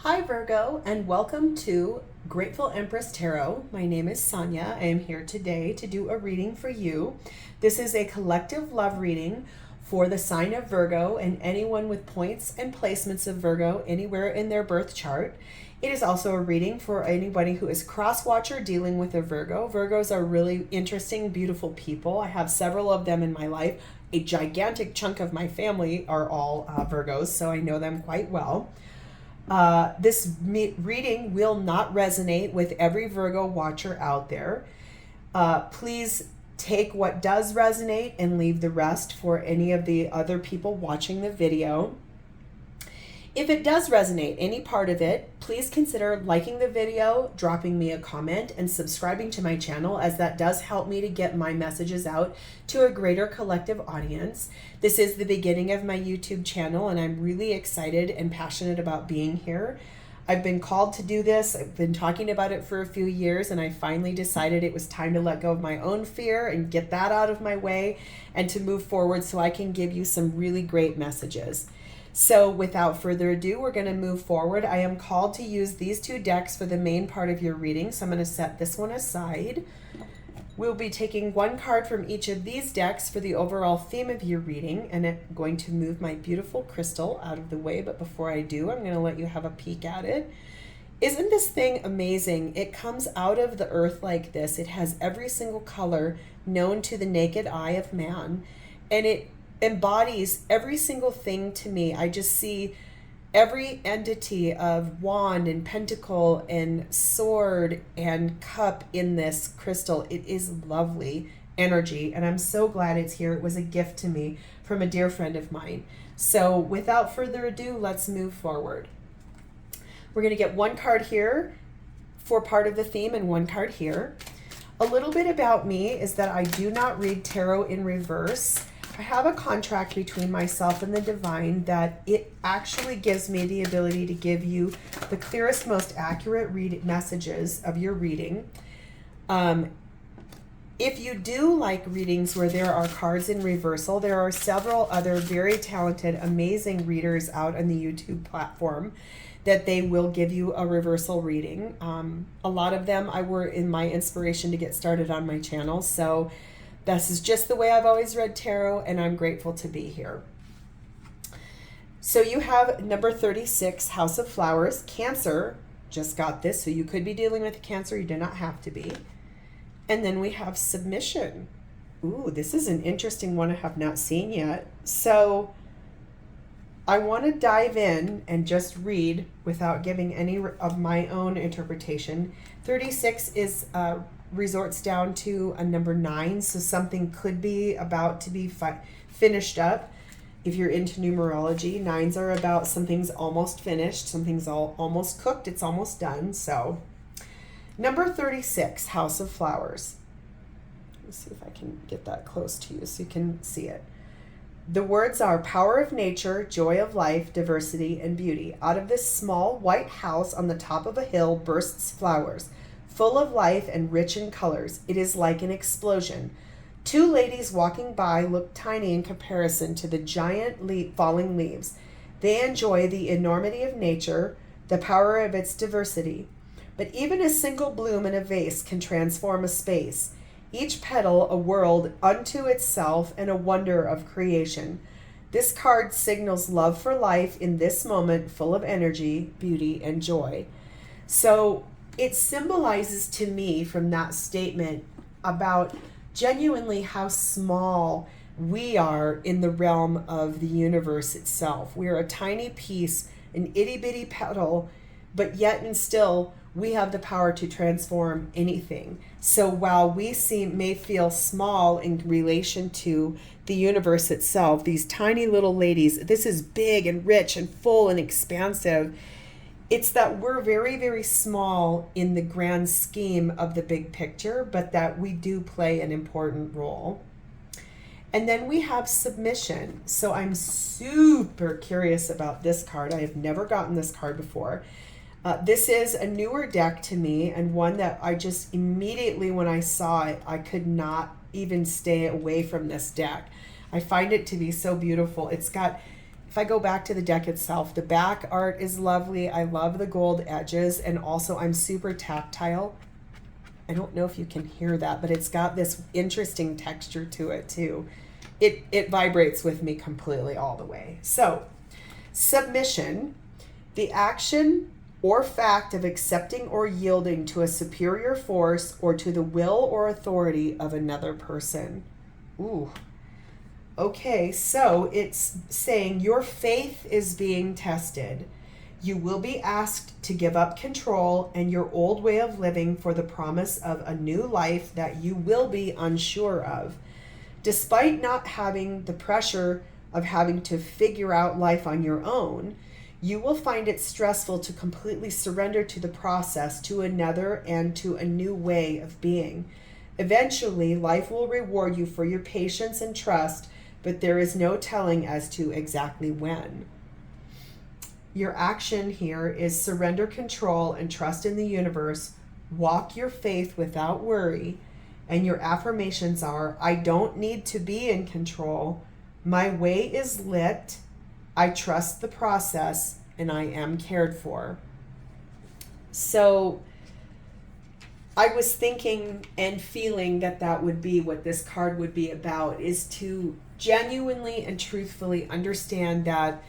Hi Virgo, and welcome to Grateful Empress Tarot. My name is Sonia. I am here today to do a reading for you. This is a collective love reading for the sign of Virgo and anyone with points and placements of Virgo anywhere in their birth chart. It is also a reading for anybody who is cross-watcher dealing with a Virgo. Virgos are really interesting, beautiful people. I have several of them in my life. A gigantic chunk of my family are all Virgos, so I know them quite well. This reading will not resonate with every Virgo watcher out there. Please take what does resonate and leave the rest for any of the other people watching the video. If it does resonate, any part of it, please consider liking the video, dropping me a comment, and subscribing to my channel, as that does help me to get my messages out to a greater collective audience. This is the beginning of my YouTube channel, and I'm really excited and passionate about being here. I've been called to do this. I've been talking about it for a few years, and I finally decided it was time to let go of my own fear and get that out of my way and to move forward so I can give you some really great messages. So without further ado, we're going to move forward. I am called to use these two decks for the main part of your reading, so I'm going to set this one aside. We'll be taking one card from each of these decks for the overall theme of your reading, and I'm going to move my beautiful crystal out of the way, but before I do, I'm going to let you have a peek at it. Isn't this thing amazing? It comes out of the earth like this. It has every single color known to the naked eye of man, and it embodies every single thing to me. I just see every entity of wand and pentacle and sword and cup in this crystal. It is lovely energy, and I'm so glad it's here. It was a gift to me from a dear friend of mine. So without further ado, let's move forward. We're going to get one card here for part of the theme and one card here. A little bit about me is that I do not read tarot in reverse. I have a contract between myself and the divine that it actually gives me the ability to give you the clearest, most accurate messages of your reading. If you do like readings where there are cards in reversal, there are several other very talented, amazing readers out on the YouTube platform that they will give you a reversal reading. A lot of them were in my inspiration to get started on my channel, so this is just the way I've always read tarot, and I'm grateful to be here. So you have number 36, House of Flowers. Cancer just got this, so you could be dealing with Cancer. You do not have to be. And then we have Submission. Ooh, this is an interesting one I have not seen yet. So I want to dive in and just read without giving any of my own interpretation. 36 is resorts down to a number 9, so something could be about to be finished up. If you're into numerology, 9s are about something's almost finished, something's almost cooked, it's almost done. So number 36, House of Flowers. Let's see if I can get that close to you so you can see it. The words are power of nature, joy of life, diversity, and beauty. Out of this small white house on the top of a hill bursts flowers, full of life and rich in colors. It is like an explosion. Two ladies walking by look tiny in comparison to the giant falling leaves. They enjoy the enormity of nature, the power of its diversity. But even a single bloom in a vase can transform a space. Each petal a world unto itself and a wonder of creation. This card signals love for life in this moment, full of energy, beauty, and joy. So it symbolizes to me from that statement about genuinely how small we are in the realm of the universe itself. We are a tiny piece, an itty-bitty petal, but yet and still we have the power to transform anything. So while we may feel small in relation to the universe itself, these tiny little ladies, this is big and rich and full and expansive. It's that we're very, very small in the grand scheme of the big picture, but that we do play an important role. And then we have Submission. So I'm super curious about this card. I have never gotten this card before. This is a newer deck to me, and one that I just immediately when I saw it, I could not even stay away from this deck. I find it to be so beautiful. It's got if I go back to the deck itself, the back art is lovely. I love the gold edges, and also I'm super tactile. I don't know if you can hear that, but it's got this interesting texture to it too. It vibrates with me completely all the way. So, submission, the action or fact of accepting or yielding to a superior force or to the will or authority of another person. Ooh. Okay, so it's saying your faith is being tested. You will be asked to give up control and your old way of living for the promise of a new life that you will be unsure of. Despite not having the pressure of having to figure out life on your own, you will find it stressful to completely surrender to the process, to another, and to a new way of being. Eventually, life will reward you for your patience and trust, but there is no telling as to exactly when. Your action here is surrender control and trust in the universe. Walk your faith without worry. And your affirmations are, I don't need to be in control. My way is lit. I trust the process and I am cared for. So I was thinking and feeling that that would be what this card would be about, is to genuinely and truthfully understand that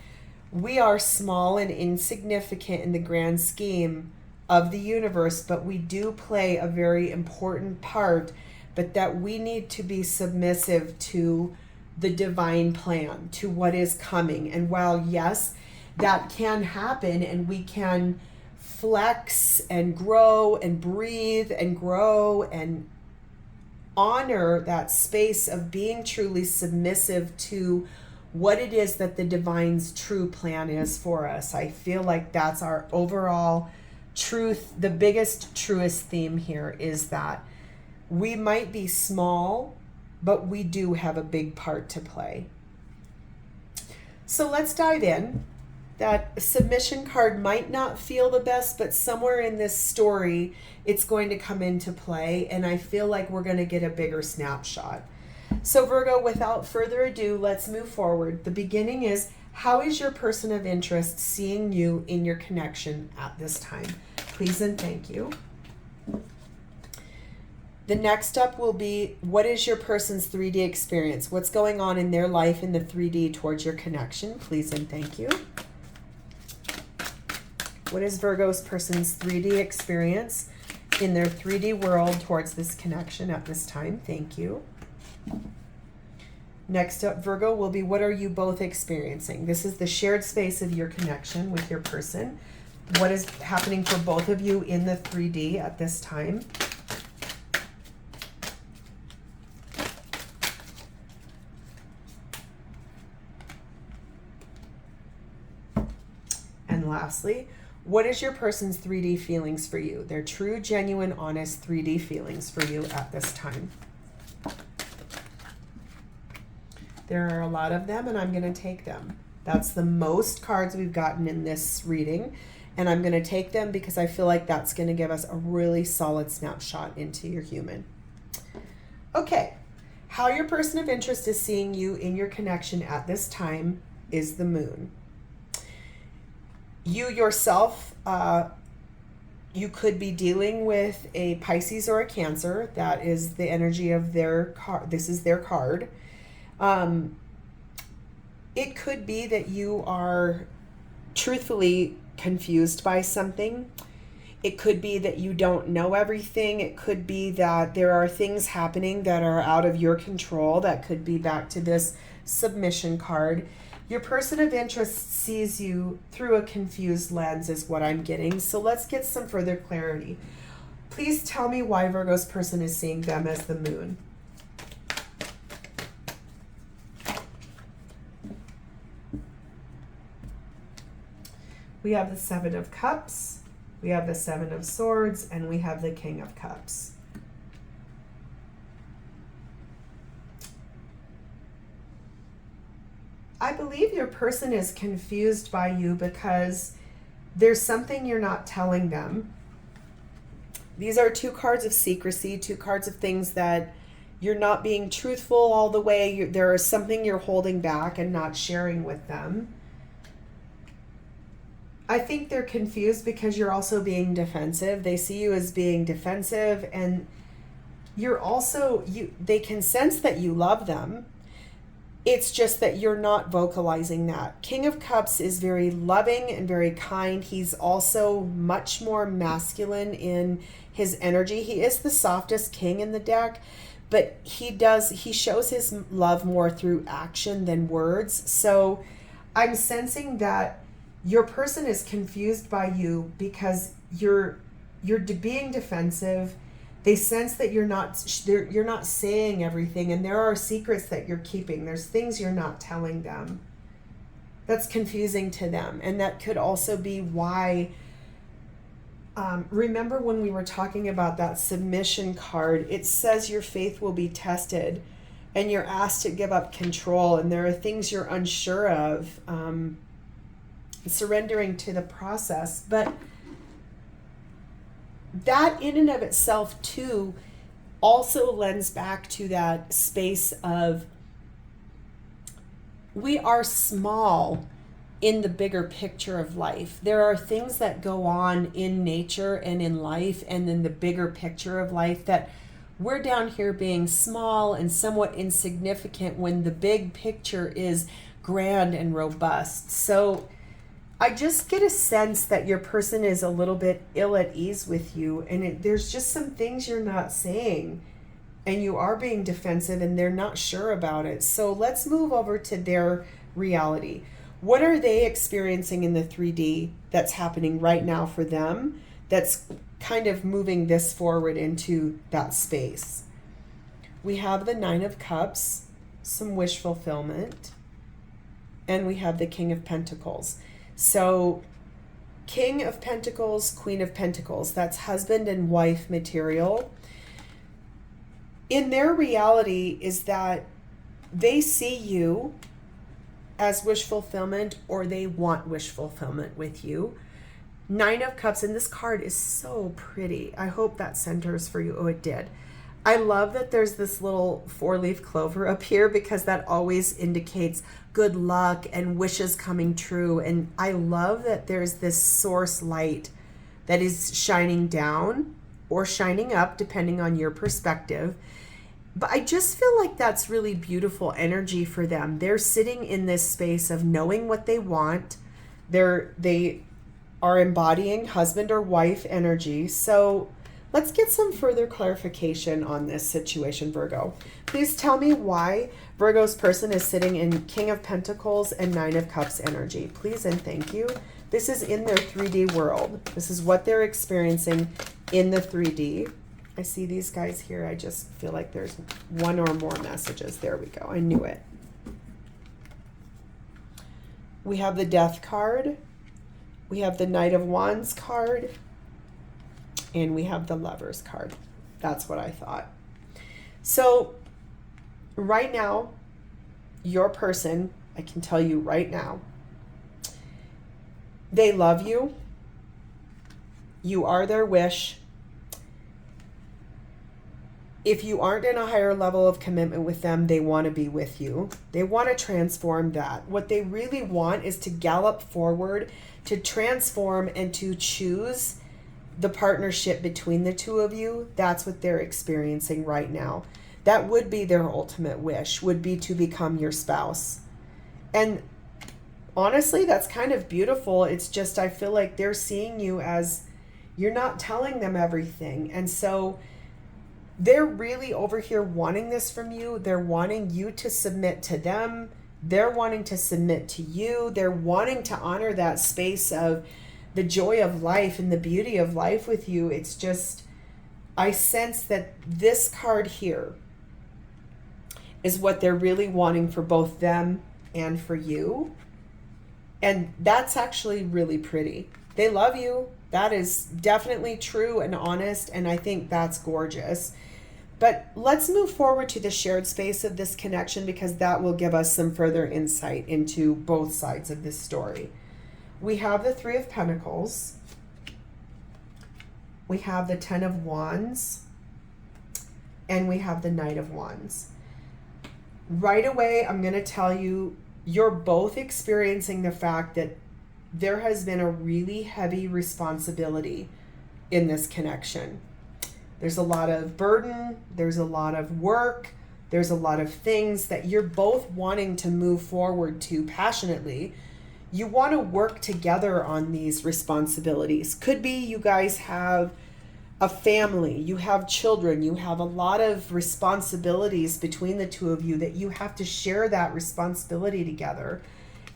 we are small and insignificant in the grand scheme of the universe, but we do play a very important part, but that we need to be submissive to the divine plan, to what is coming. And while, yes, that can happen and we can flex and grow and breathe and grow and honor that space of being truly submissive to what it is that the divine's true plan is for us. I feel like that's our overall truth. The biggest, truest theme here is that we might be small, but we do have a big part to play. So let's dive in. That submission card might not feel the best, but somewhere in this story, it's going to come into play, and I feel like we're going to get a bigger snapshot. So Virgo, without further ado, let's move forward. The beginning is, how is your person of interest seeing you in your connection at this time? Please and thank you. The next up will be, what is your person's 3D experience? What's going on in their life in the 3D towards your connection? Please and thank you. What is Virgo's person's 3D experience in their 3D world towards this connection at this time? Thank you. Next up, Virgo, will be, what are you both experiencing? This is the shared space of your connection with your person. What is happening for both of you in the 3D at this time? And lastly, what is your person's 3D feelings for you? Their true, genuine, honest 3D feelings for you at this time. There are a lot of them, and I'm going to take them. That's the most cards we've gotten in this reading, and I'm going to take them because I feel like that's going to give us a really solid snapshot into your human. Okay, how your person of interest is seeing you in your connection at this time is the moon. You yourself, you could be dealing with a Pisces or a Cancer. That is the energy of their card. This is their card. It could be that you are truthfully confused by something. It could be that you don't know everything. It could be that there are things happening that are out of your control. That could be back to this submission card. Your person of interest sees you through a confused lens is what I'm getting. So let's get some further clarity. Please tell me why Virgo's person is seeing them as the moon. We have the Seven of Cups, we have the Seven of Swords, and we have the King of Cups. I believe your person is confused by you because there's something you're not telling them. These are two cards of secrecy, two cards of things that you're not being truthful all the way. There is something you're holding back and not sharing with them. I think they're confused because you're also being defensive. They see you as being defensive, and you're also, they can sense that you love them. It's just that you're not vocalizing that. King of Cups is very loving and very kind. He's also much more masculine in his energy. He is the softest king in the deck, but he shows his love more through action than words. So I'm sensing that your person is confused by you because you're being defensive. They sense that you're not saying everything, and there are secrets that you're keeping. There's things you're not telling them. That's confusing to them, and that could also be why. Remember when we were talking about that submission card? It says your faith will be tested, and you're asked to give up control, and there are things you're unsure of. Surrendering to the process, but that in and of itself too also lends back to that space of we are small in the bigger picture of life. There are things that go on in nature and in life and in the bigger picture of life that we're down here being small and somewhat insignificant when the big picture is grand and robust. So I just get a sense that your person is a little bit ill at ease with you, and there's just some things you're not saying, and you are being defensive, and they're not sure about it. So let's move over to their reality. What are they experiencing in the 3D that's happening right now for them that's kind of moving this forward into that space? We have the Nine of Cups, some wish fulfillment, and we have the King of Pentacles. So King of Pentacles, Queen of Pentacles, that's husband and wife material. In their reality is that they see you as wish fulfillment, or they want wish fulfillment with you. Nine of Cups, and this card is so pretty. I hope that centers for you. Oh, it did. I love that there's this little 4-leaf clover up here because that always indicates good luck and wishes coming true. And I love that there's this source light that is shining down or shining up, depending on your perspective. But I just feel like that's really beautiful energy for them. They're sitting in this space of knowing what they want. They are embodying husband or wife energy. So let's get some further clarification on this situation, Virgo. Please tell me why Virgo's person is sitting in King of Pentacles and Nine of Cups energy. Please and thank you. This is in their 3D world. This is what they're experiencing in the 3D. I see these guys here. I just feel like there's one or more messages. There we go. I knew it. We have the Death card. We have the Knight of Wands card. And we have the Lovers card. That's what I thought. So right now, your person, I can tell you right now, they love you. You are their wish. If you aren't in a higher level of commitment with them, they want to be with you. They want to transform that. What they really want is to gallop forward, to transform and to choose the partnership between the two of you. That's what they're experiencing right now. That would be their ultimate wish, would be to become your spouse. And honestly, that's kind of beautiful. It's just, I feel like they're seeing you as you're not telling them everything. And so they're really over here wanting this from you. They're wanting you to submit to them. They're wanting to submit to you. They're wanting to honor that space of the joy of life and the beauty of life with you. It's just, I sense that this card here is what they're really wanting for both them and for you. And that's actually really pretty. They love you. That is definitely true and honest, and I think that's gorgeous. But let's move forward to the shared space of this connection, because that will give us some further insight into both sides of this story. We have the Three of Pentacles. We have the Ten of Wands. And we have the Knight of Wands. Right away, I'm going to tell you, you're both experiencing the fact that there has been a really heavy responsibility in this connection. There's a lot of burden, there's a lot of work, there's a lot of things that you're both wanting to move forward to passionately. You want to work together on these responsibilities. Could be you guys have a family, you have children, you have a lot of responsibilities between the two of you that you have to share that responsibility together.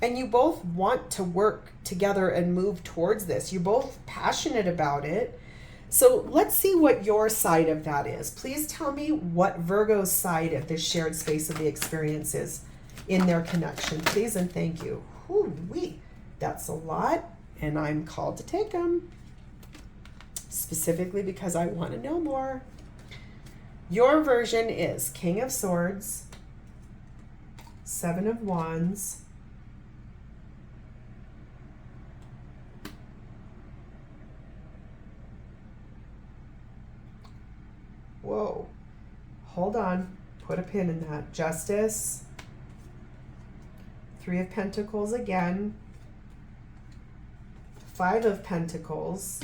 And you both want to work together and move towards this. You're both passionate about it. So let's see what your side of that is. Please tell me what Virgo's side of this shared space of the experience is in their connection, please, and thank you. Whoo-wee, that's a lot, and I'm called to take them, specifically because I want to know more. Your version is King of Swords, Seven of Wands, whoa, hold on, put a pin in that, Justice, Three of Pentacles again, Five of Pentacles,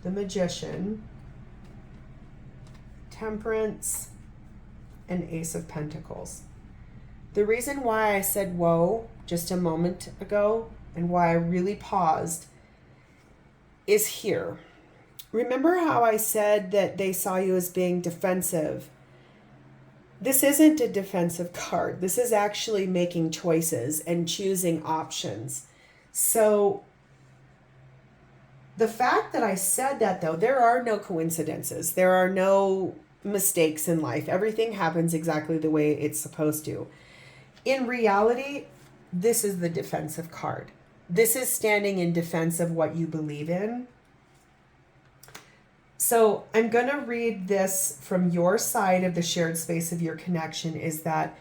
the Magician, Temperance, and Ace of Pentacles. The reason why I said whoa just a moment ago and why I really paused is here. Remember how I said that they saw you as being defensive? This isn't a defensive card. This is actually making choices and choosing options. So the fact that I said that, though, there are no coincidences. There are no mistakes in life. Everything happens exactly the way it's supposed to. In reality, this is the defensive card. This is standing in defense of what you believe in. So I'm going to read this from your side of the shared space of your connection, is that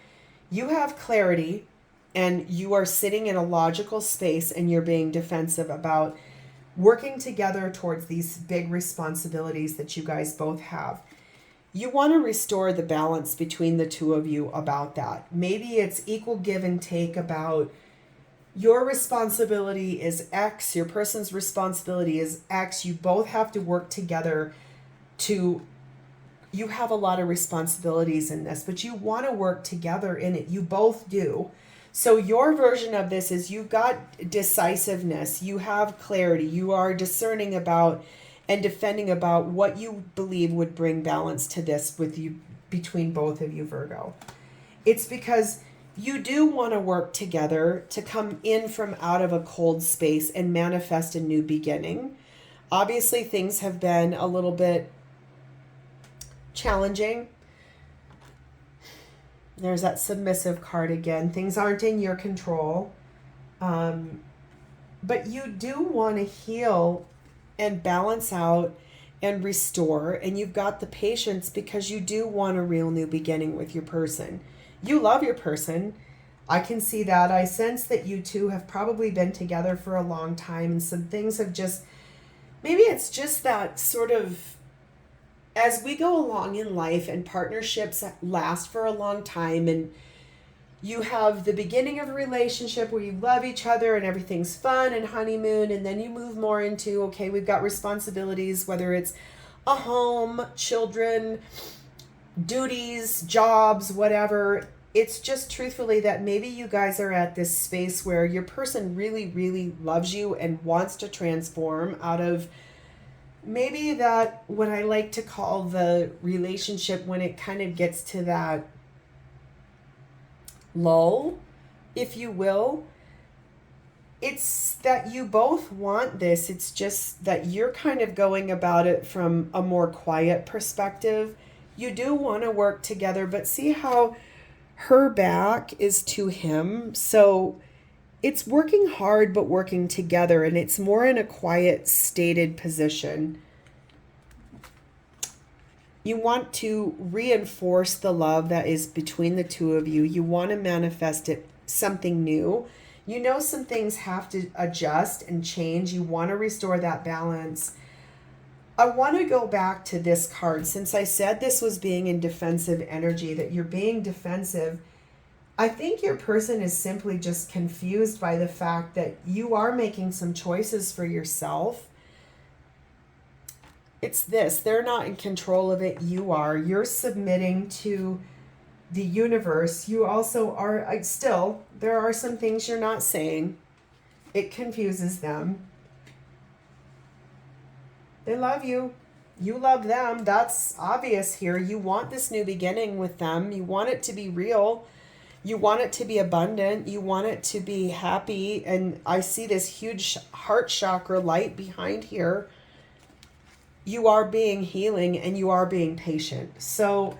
you have clarity and you are sitting in a logical space and you're being defensive about working together towards these big responsibilities that you guys both have. You want to restore the balance between the two of you about that. Maybe it's equal give and take about your responsibility is X, your person's responsibility is X. You both have to work together you have a lot of responsibilities in this, but you want to work together in it. You both do. So your version of this is you've got decisiveness, you have clarity, you are discerning about and defending about what you believe would bring balance to this with you, between both of you, Virgo. It's because you do want to work together to come in from out of a cold space and manifest a new beginning. Obviously, things have been a little bit challenging. There's that submissive card again. Things aren't in your control. But you do want to heal and balance out and restore. And you've got the patience because you do want a real new beginning with your person. You love your person. I can see that. I sense that you two have probably been together for a long time and some things have just, maybe it's just that sort of, as we go along in life and partnerships last for a long time and you have the beginning of a relationship where you love each other and everything's fun and honeymoon, and then you move more into, okay, we've got responsibilities, whether it's a home, children, duties, jobs, whatever. It's just truthfully that maybe you guys are at this space where your person really, really loves you and wants to transform out of maybe that, what I like to call the relationship when it kind of gets to that lull, if you will. It's that you both want this. It's just that you're kind of going about it from a more quiet perspective. You do want to work together, but see how her back is to him. So it's working hard, but working together, and it's more in a quiet, stated position. You want to reinforce the love that is between the two of you. You want to manifest it, something new. You know some things have to adjust and change. You want to restore that balance. I want to go back to this card. Since I said this was being in defensive energy, that you're being defensive, I think your person is simply just confused by the fact that you are making some choices for yourself. It's this, they're not in control of it, you are. You're submitting to the universe. You also are, still, there are some things you're not saying. It confuses them. They love you. You love them. That's obvious here. You want this new beginning with them. You want it to be real. You want it to be abundant. You want it to be happy. And I see this huge heart chakra light behind here. You are being healing and you are being patient. So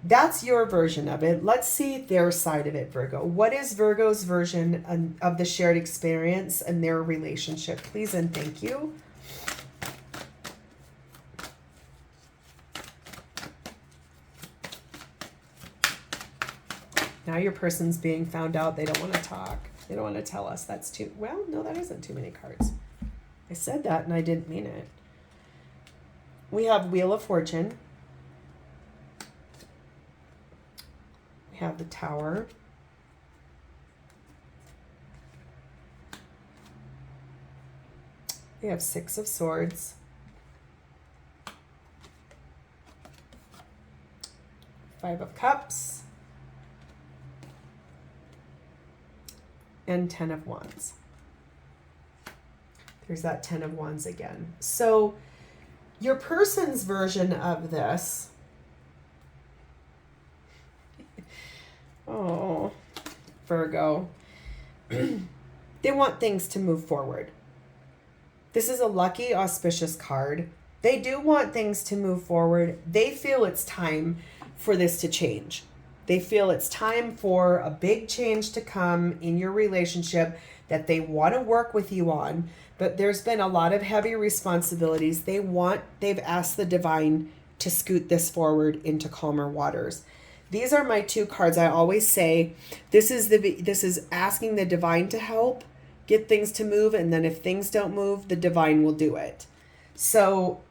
that's your version of it. Let's see their side of it, Virgo. What is Virgo's version of the shared experience and their relationship? Please and thank you. Now your person's being found out. They don't want to talk. They don't want to tell us. That's too, well, no, that isn't too many cards. I said that and I didn't mean it. We have Wheel of Fortune. We have the Tower. We have Six of Swords. Five of Cups. And 10 of Wands. There's that 10 of Wands again. So your person's version of this, oh, Virgo, they want things to move forward. This is a lucky, auspicious card. They do want things to move forward. They feel it's time for this to change. They feel it's time for a big change to come in your relationship that they want to work with you on, but there's been a lot of heavy responsibilities. They've asked the divine to scoot this forward into calmer waters. These are my two cards. I always say this is asking the divine to help get things to move, and then if things don't move, the divine will do it. So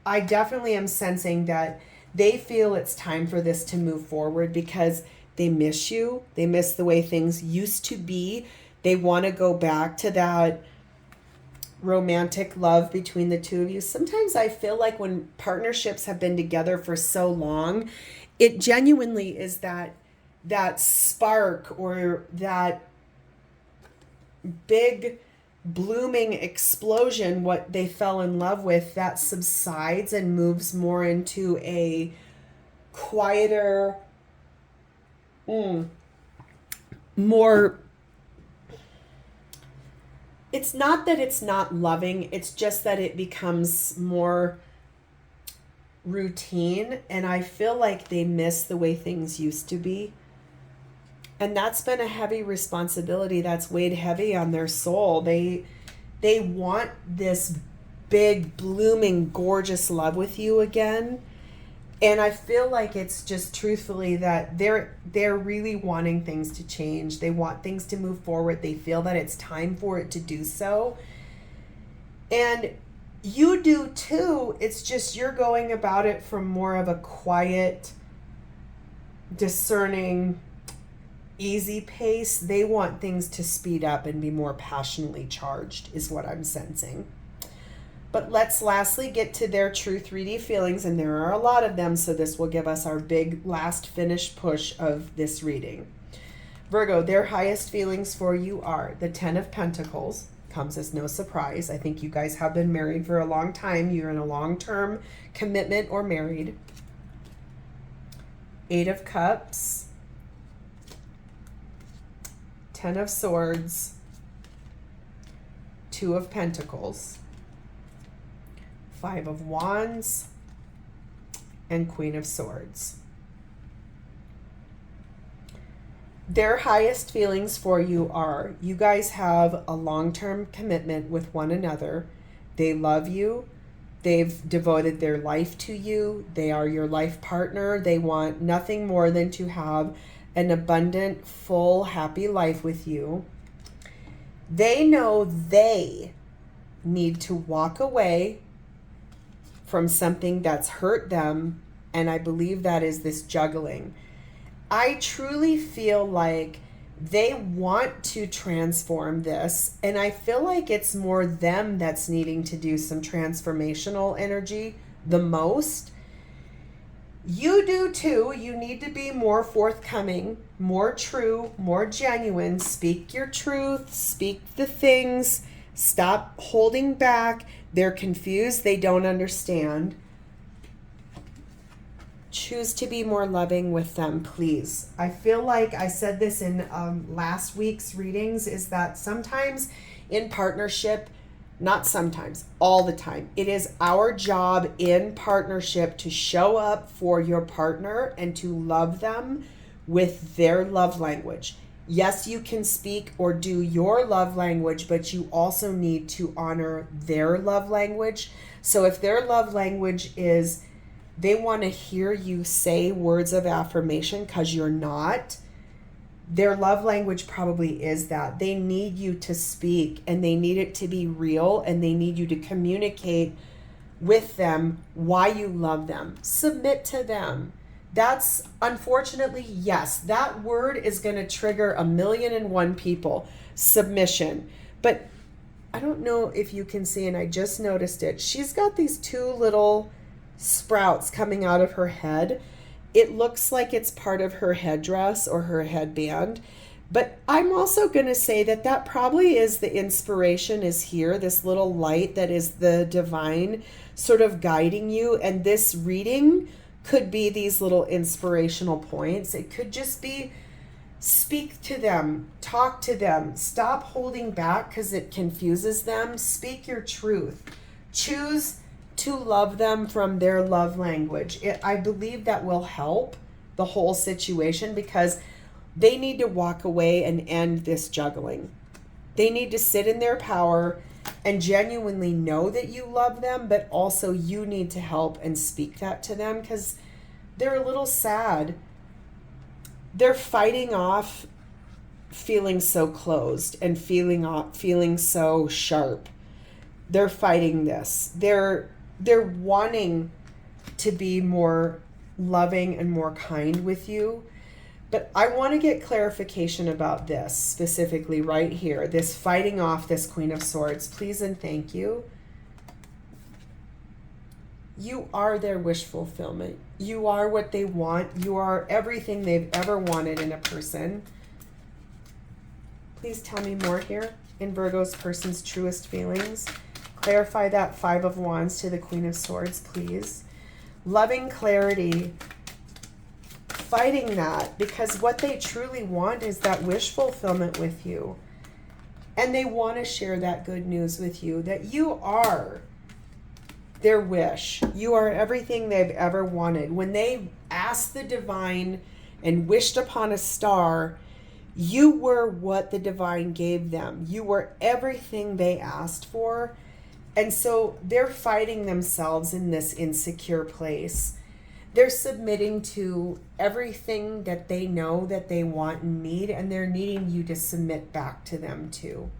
I definitely am sensing that they feel it's time for this to move forward because they miss you. They miss the way things used to be. They want to go back to that romantic love between the two of you. Sometimes I feel like when partnerships have been together for so long, it genuinely is that spark or that big blooming explosion, what they fell in love with, that subsides and moves more into a quieter, more, it's not that it's not loving, it's just that it becomes more routine, and I feel like they miss the way things used to be. And that's been a heavy responsibility that's weighed heavy on their soul. They want this big, blooming, gorgeous love with you again. And I feel like it's just truthfully that they're really wanting things to change. They want things to move forward. They feel that it's time for it to do so. And you do too. It's just you're going about it from more of a quiet, discerning, easy pace. They want things to speed up and be more passionately charged is what I'm sensing. But let's lastly get to their true 3D feelings, and there are a lot of them, so this will give us our big last finish push of this reading. Virgo, their highest feelings for you are the 10 of Pentacles. Comes as no surprise. I think you guys have been married for a long time. You're in a long-term commitment or married. 8 of Cups. 10 of Swords, 2 of Pentacles, 5 of Wands, and Queen of Swords. Their highest feelings for you are, you guys have a long-term commitment with one another. They love you. They've devoted their life to you. They are your life partner. They want nothing more than to have an abundant, full, happy life with you. They know they need to walk away from something that's hurt them, and I believe that is this juggling. I truly feel like they want to transform this, and I feel like it's more them that's needing to do some transformational energy the most. You do too. You need to be more forthcoming, more true, more genuine. Speak your truth, speak the things, stop holding back. They're confused, they don't understand. Choose to be more loving with them, please. I feel like I said this in last week's readings, is that sometimes in partnership, not sometimes, all the time, it is our job in partnership to show up for your partner and to love them with their love language. Yes, you can speak or do your love language, but you also need to honor their love language. So if their love language is they want to hear you say words of affirmation because you're not, their love language probably is that. They need you to speak, and they need it to be real, and they need you to communicate with them why you love them. Submit to them. That's, unfortunately, yes, that word is going to trigger 1,000,001 people. Submission. But I don't know if you can see, and I just noticed it. She's got these two little sprouts coming out of her head. It looks like it's part of her headdress or her headband. But I'm also going to say that that probably is the inspiration is here, this little light that is the divine sort of guiding you. And this reading could be these little inspirational points. It could just be speak to them, talk to them, stop holding back because it confuses them. Speak your truth. Choose to love them from their love language. I believe that will help the whole situation because they need to walk away and end this juggling. They need to sit in their power and genuinely know that you love them, but also you need to help and speak that to them because they're a little sad. They're fighting off feeling so closed and feeling so sharp. They're fighting this. They're wanting to be more loving and more kind with you. But I want to get clarification about this specifically right here. This fighting off this Queen of Swords. Please and thank you. You are their wish fulfillment. You are what they want. You are everything they've ever wanted in a person. Please tell me more here in Virgo's person's truest feelings. Clarify that Five of Wands to the Queen of Swords, please. Loving clarity. Fighting that because what they truly want is that wish fulfillment with you. And they want to share that good news with you that you are their wish. You are everything they've ever wanted. When they asked the divine and wished upon a star, you were what the divine gave them. You were everything they asked for. And so they're fighting themselves in this insecure place. They're submitting to everything that they know that they want and need, and they're needing you to submit back to them too.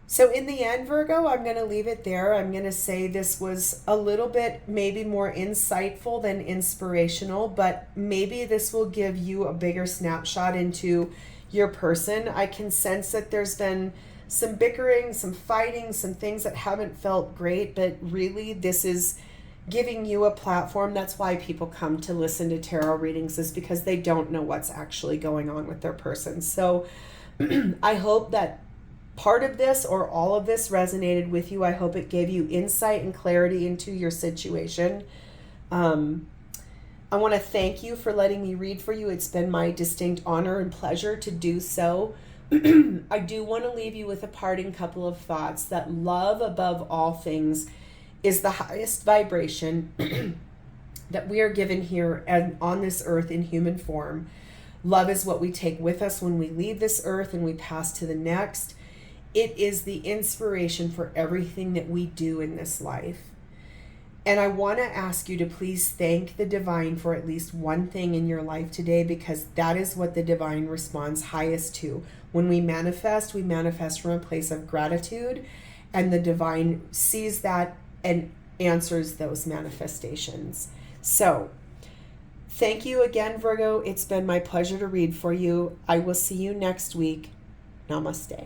So in the end, Virgo, I'm going to leave it there. I'm going to say this was a little bit maybe more insightful than inspirational, but maybe this will give you a bigger snapshot into your person. I can sense that there's been some bickering, some fighting, some things that haven't felt great, but really this is giving you a platform. That's why people come to listen to tarot readings, is because they don't know what's actually going on with their person. So I hope that part of this or all of this resonated with you. I hope it gave you insight and clarity into your situation. I want to thank you for letting me read for you. It's been my distinct honor and pleasure to do so. I do want to leave you with a parting couple of thoughts that love above all things is the highest vibration that we are given here and on this earth in human form. Love is what we take with us when we leave this earth and we pass to the next. It is the inspiration for everything that we do in this life. And I want to ask you to please thank the divine for at least one thing in your life today, because that is what the divine responds highest to. When we manifest from a place of gratitude, and the divine sees that and answers those manifestations. So Thank you again, Virgo. It's been my pleasure to read for you. I will see you next week. Namaste.